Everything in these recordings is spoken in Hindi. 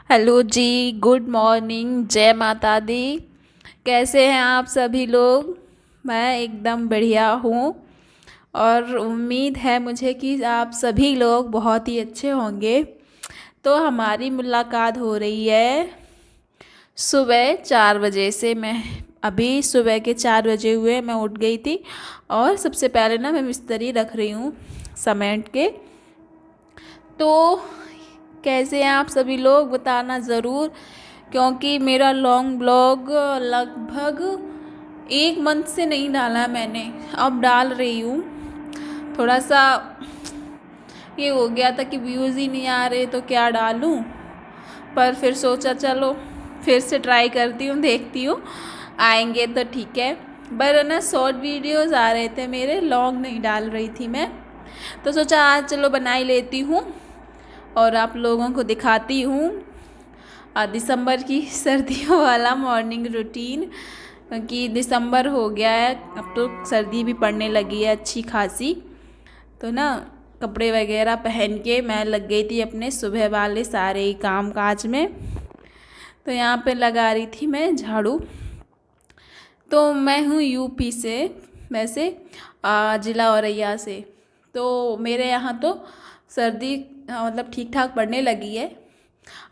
हेलो जी, गुड मॉर्निंग, जय माता दी। कैसे हैं आप सभी लोग? मैं एकदम बढ़िया हूँ और उम्मीद है मुझे कि आप सभी लोग बहुत ही अच्छे होंगे। तो हमारी मुलाकात हो रही है सुबह 4 बजे से। मैं अभी सुबह के 4 बजे हुए, मैं उठ गई थी और सबसे पहले ना मैं बिस्तरी रख रही हूँ समेट के। तो कैसे हैं आप सभी लोग, बताना ज़रूर, क्योंकि मेरा लॉन्ग ब्लॉग लगभग 1 मंथ से नहीं डाला है मैंने, अब डाल रही हूँ। थोड़ा सा ये हो गया था कि व्यूज़ ही नहीं आ रहे तो क्या डालूँ, पर फिर सोचा चलो फिर से ट्राई करती हूँ, देखती हूँ आएंगे तो ठीक है। पर ना शॉर्ट वीडियोज़ आ रहे थे मेरे, लॉन्ग नहीं डाल रही थी मैं, तो सोचा आज चलो बना ही लेती हूँ और आप लोगों को दिखाती हूँ दिसंबर की सर्दियों वाला मॉर्निंग रूटीन। क्योंकि दिसंबर हो गया है, अब तो सर्दी भी पड़ने लगी है अच्छी खासी। तो ना कपड़े वगैरह पहन के मैं लग गई थी अपने सुबह वाले सारे ही काम काज में। तो यहाँ पे लगा रही थी मैं झाड़ू। तो मैं हूँ यूपी से, वैसे ज़िला औरैया से। तो मेरे यहाँ तो सर्दी मतलब ठीक ठाक पड़ने लगी है।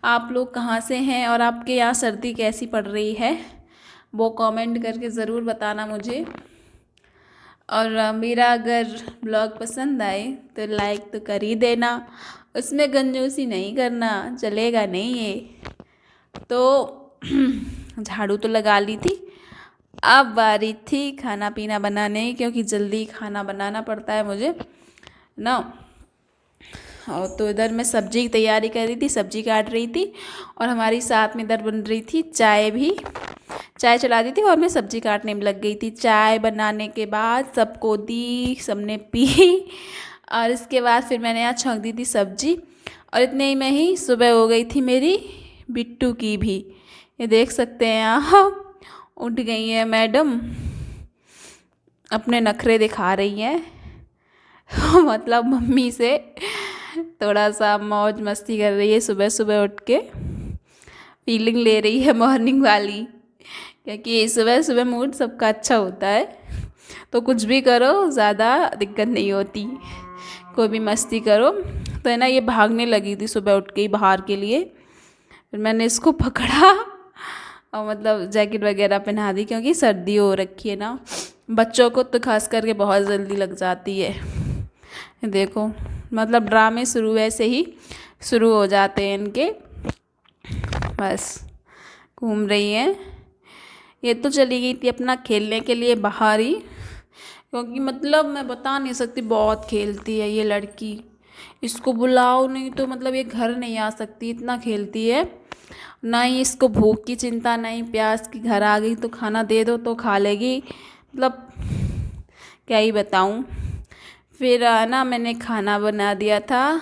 आप लोग कहाँ से हैं और आपके यहाँ सर्दी कैसी पड़ रही है, वो कमेंट करके ज़रूर बताना मुझे। और मेरा अगर ब्लॉग पसंद आए तो लाइक तो कर ही देना, उसमें कंजूसी नहीं करना, चलेगा नहीं ये तो। झाड़ू तो लगा ली थी, अब बारी थी खाना पीना बनाने की, क्योंकि जल्दी खाना बनाना पड़ता है मुझे ना। और तो इधर मैं सब्जी की तैयारी कर रही थी, सब्जी काट रही थी और हमारी साथ में इधर बन रही थी चाय भी। चाय चला दी थी और मैं सब्जी काटने में लग गई थी। चाय बनाने के बाद सबको दी, सबने पी और इसके बाद फिर मैंने यहाँ छौंक दी थी सब्जी। और इतने ही में ही सुबह हो गई थी मेरी बिट्टू की भी। ये देख सकते हैं आप, उठ गई है मैडम, अपने नखरे दिखा रही हैं। मतलब मम्मी से थोड़ा सा मौज मस्ती कर रही है, सुबह सुबह उठ के फीलिंग ले रही है मॉर्निंग वाली। क्योंकि सुबह सुबह मूड सबका अच्छा होता है, तो कुछ भी करो ज़्यादा दिक्कत नहीं होती, कोई भी मस्ती करो। तो है ना, ये भागने लगी थी सुबह उठ के ही बाहर के लिए। फिर मैंने इसको पकड़ा और मतलब जैकेट वगैरह पहना दी, क्योंकि सर्दी हो रखी है ना, बच्चों को तो खास करके बहुत जल्दी लग जाती है। देखो मतलब ड्रामे शुरू वैसे ही शुरू हो जाते हैं इनके। बस घूम रही हैं। ये तो चली गई थी अपना खेलने के लिए बाहर ही, क्योंकि मतलब मैं बता नहीं सकती, बहुत खेलती है ये लड़की। इसको बुलाओ नहीं तो मतलब ये घर नहीं आ सकती, इतना खेलती है। ना ही इसको भूख की चिंता, ना ही प्यास की। घर आ गई तो खाना दे दो तो खा लेगी, मतलब क्या ही बताऊँ। फिर ना मैंने खाना बना दिया था,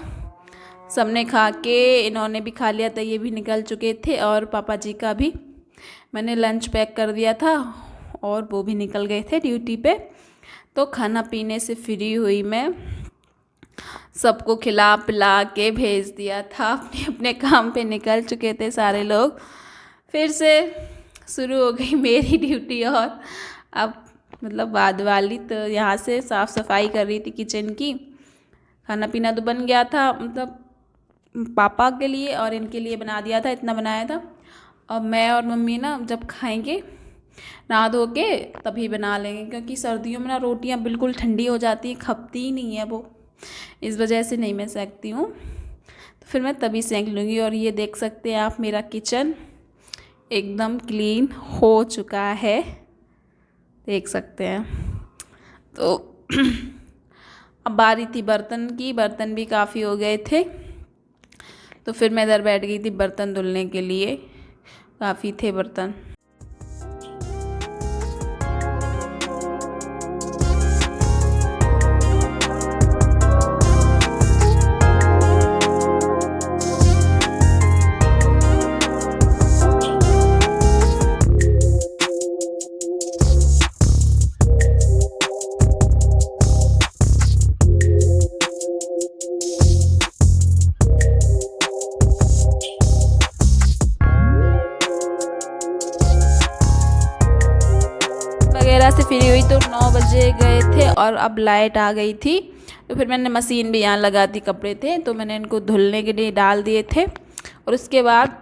सबने खा के, इन्होंने भी खा लिया था, ये भी निकल चुके थे और पापा जी का भी मैंने लंच पैक कर दिया था और वो भी निकल गए थे ड्यूटी पे। तो खाना पीने से फ्री हुई मैं, सबको खिला पिला के भेज दिया था, अपने अपने काम पे निकल चुके थे सारे लोग। फिर से शुरू हो गई मेरी ड्यूटी। और अब मतलब बाद वाली, तो यहाँ से साफ़ सफाई कर रही थी किचन की। खाना पीना तो बन गया था, मतलब पापा के लिए और इनके लिए बना दिया था, इतना बनाया था। अब मैं और मम्मी ना जब खाएंगे नहा धो के तभी बना लेंगे, क्योंकि सर्दियों में ना रोटियां बिल्कुल ठंडी हो जाती हैं, खपती ही नहीं है वो, इस वजह से नहीं मैं सेकती हूँ। तो फिर मैं तभी सेंक लूँगी। और ये देख सकते हैं आप, मेरा किचन एकदम क्लीन हो चुका है, देख सकते हैं। तो अब बारी थी बर्तन की, बर्तन भी काफ़ी हो गए थे, तो फिर मैं इधर बैठ गई थी बर्तन धुलने के लिए, काफ़ी थे बर्तन। जगह से फ्री हुई तो 9 बजे गए थे और अब लाइट आ गई थी। तो फिर मैंने मशीन भी यहाँ लगा दी, कपड़े थे तो मैंने इनको धुलने के लिए डाल दिए थे। और उसके बाद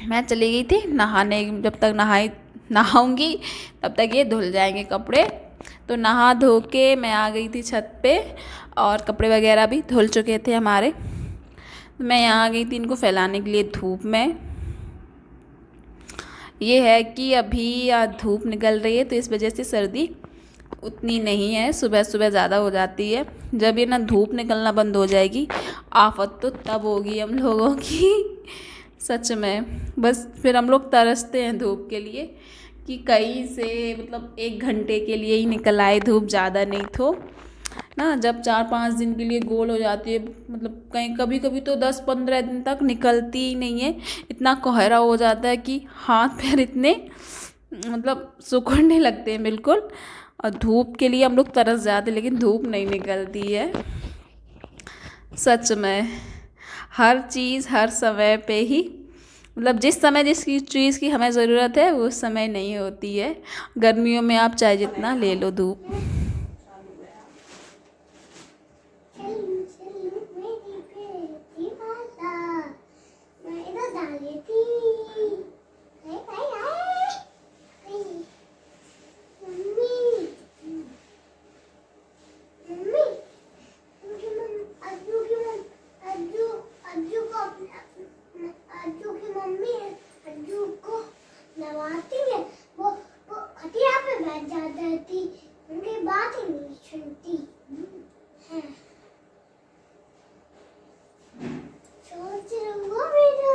मैं चली गई थी नहाने। जब तक नहाऊंगी तब तक ये धुल जाएंगे कपड़े। तो नहा धो के मैं आ गई थी छत पे और कपड़े वगैरह भी धुल चुके थे हमारे। मैं यहाँ आ गई थी इनको फैलाने के लिए धूप में। ये है कि अभी धूप निकल रही है तो इस वजह से सर्दी उतनी नहीं है, सुबह सुबह ज़्यादा हो जाती है। जब ये ना धूप निकलना बंद हो जाएगी आफत तो तब होगी हम लोगों की। सच में बस फिर हम लोग तरसते हैं धूप के लिए कि कहीं से मतलब 1 घंटे के लिए ही निकल आए धूप, ज़्यादा नहीं तो ना। जब 4-5 दिन के लिए गोल हो जाती है, मतलब कहीं कभी कभी तो 10-15 दिन तक निकलती ही नहीं है। इतना कोहरा हो जाता है कि हाथ पैर इतने मतलब सिकुड़ने लगते हैं बिल्कुल। और धूप के लिए हम लोग तरस जाते लेकिन धूप नहीं निकलती है। सच में हर चीज़ हर समय पे ही, मतलब जिस समय जिस चीज़ की हमें ज़रूरत है वो उस समय नहीं होती है। गर्मियों में आप चाहे जितना ले लो धूप। उनकी बात ही नहीं सुनती है। सोच रहूँगा मेरा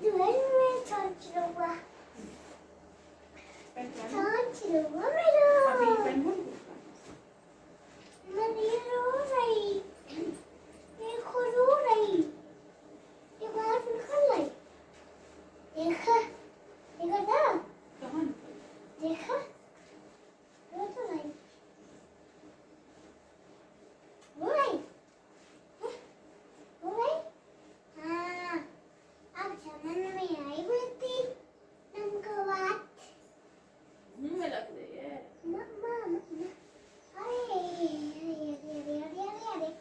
दुल्हन में सोच रहूँगा मेरा मैं ये रो रही, ये खुद रो रही, ये बात निकल रही। देखा था देखा तो नहीं वो नहीं हाँ अब समझ में आई बेटी तुमको बात मुंह में लग रही है। मम्मा अरे अरे अरे अरे अरे अरे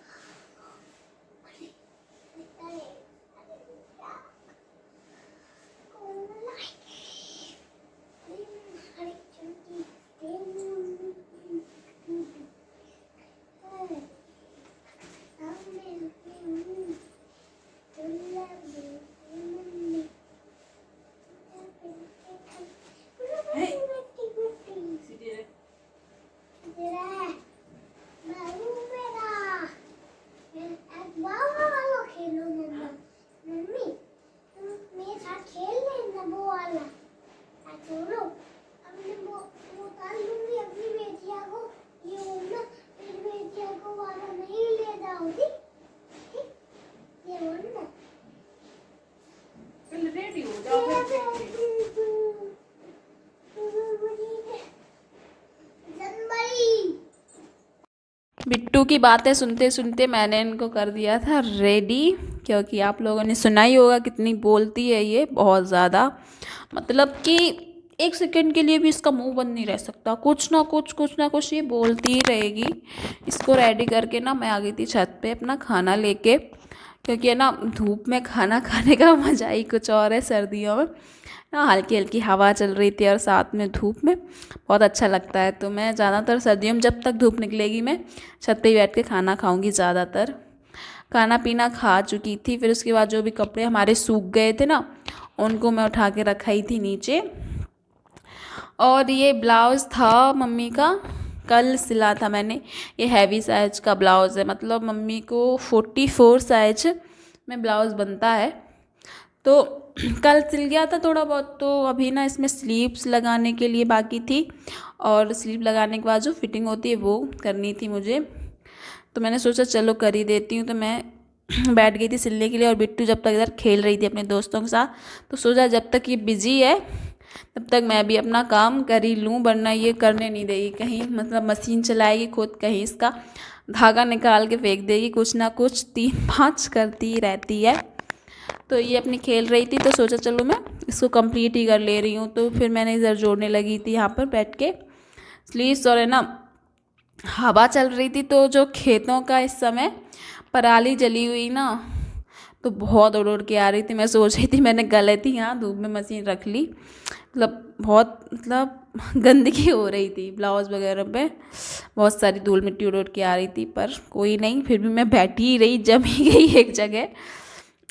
रेडी हो जाओ। बिट्टू की बातें सुनते सुनते मैंने इनको कर दिया था रेडी, क्योंकि आप लोगों ने सुना ही होगा कितनी बोलती है ये, बहुत ज़्यादा। मतलब कि 1 सेकंड के लिए भी इसका मुंह बंद नहीं रह सकता, कुछ ना कुछ ये बोलती ही रहेगी। इसको रेडी करके ना मैं आ गई थी छत पे अपना खाना लेके, क्योंकि है ना धूप में खाना खाने का मज़ा ही कुछ और है। सर्दियों में ना हल्की हल्की हवा चल रही थी और साथ में धूप में बहुत अच्छा लगता है। तो मैं ज़्यादातर सर्दियों में जब तक धूप निकलेगी मैं छत पे ही बैठ के खाना खाऊंगी। ज़्यादातर खाना पीना खा चुकी थी। फिर उसके बाद जो भी कपड़े हमारे सूख गए थे ना उनको मैं उठा के रखा ही थी नीचे। और ये ब्लाउज़ था मम्मी का, कल सिला था मैंने। ये हैवी साइज का ब्लाउज़ है, मतलब मम्मी को 44 साइज में ब्लाउज़ बनता है। तो कल सिल गया था थोड़ा बहुत। तो अभी ना इसमें स्लीव्स लगाने के लिए बाकी थी, और स्लीव लगाने के बाद जो फिटिंग होती है वो करनी थी मुझे। तो मैंने सोचा चलो कर ही देती हूँ। तो मैं बैठ गई थी सिलने के लिए, और बिट्टू जब तक इधर खेल रही थी अपने दोस्तों के साथ, तो सोचा जब तक ये बिजी है तब तक मैं भी अपना काम कर ही लूँ, वरना ये करने नहीं देगी। कहीं मतलब मशीन चलाएगी खुद, कहीं इसका धागा निकाल के फेंक देगी, कुछ ना कुछ 3-5 करती ही रहती है। तो ये अपनी खेल रही थी, तो सोचा चलो मैं इसको कंप्लीट ही कर ले रही हूँ। तो फिर मैंने इधर जोड़ने लगी थी यहाँ पर बैठ के। स्लीव्स और है ना हवा चल रही थी, तो जो खेतों का इस समय पराली जली हुई ना, तो बहुत उड़ उड़ के आ रही थी। मैं सोच रही थी, मैंने गलती यहाँ धूप में मशीन रख ली, मतलब बहुत गंदगी हो रही थी ब्लाउज़ वगैरह पे, बहुत सारी धूल मिट्टी उड़ उड़ के आ रही थी, पर कोई नहीं, फिर भी मैं बैठी ही रही, जम ही गई एक जगह।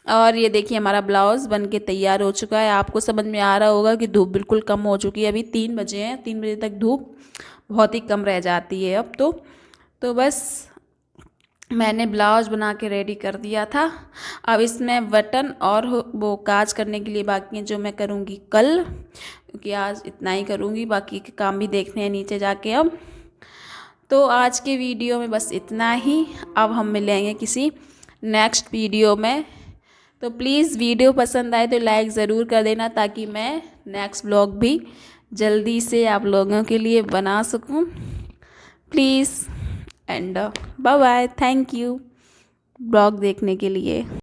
और ये देखिए हमारा ब्लाउज़ बन के तैयार हो चुका है। आपको समझ में आ रहा होगा कि धूप बिल्कुल कम हो चुकी है। अभी 3 बजे हैं, 3 बजे तक धूप बहुत ही कम रह जाती है अब तो बस मैंने ब्लाउज बना के रेडी कर दिया था। अब इसमें बटन और वो काज करने के लिए बाकी हैं, जो मैं करूँगी कल, क्योंकि आज इतना ही करूँगी, बाकी के काम भी देखने हैं नीचे जाके अब। तो आज के वीडियो में बस इतना ही। अब हम मिलेंगे किसी नेक्स्ट वीडियो में। तो प्लीज़ वीडियो पसंद आए तो लाइक ज़रूर कर देना, ताकि मैं नेक्स्ट व्लॉग भी जल्दी से आप लोगों के लिए बना सकूं। Please and bye bye, thank you blog देखने के लिए।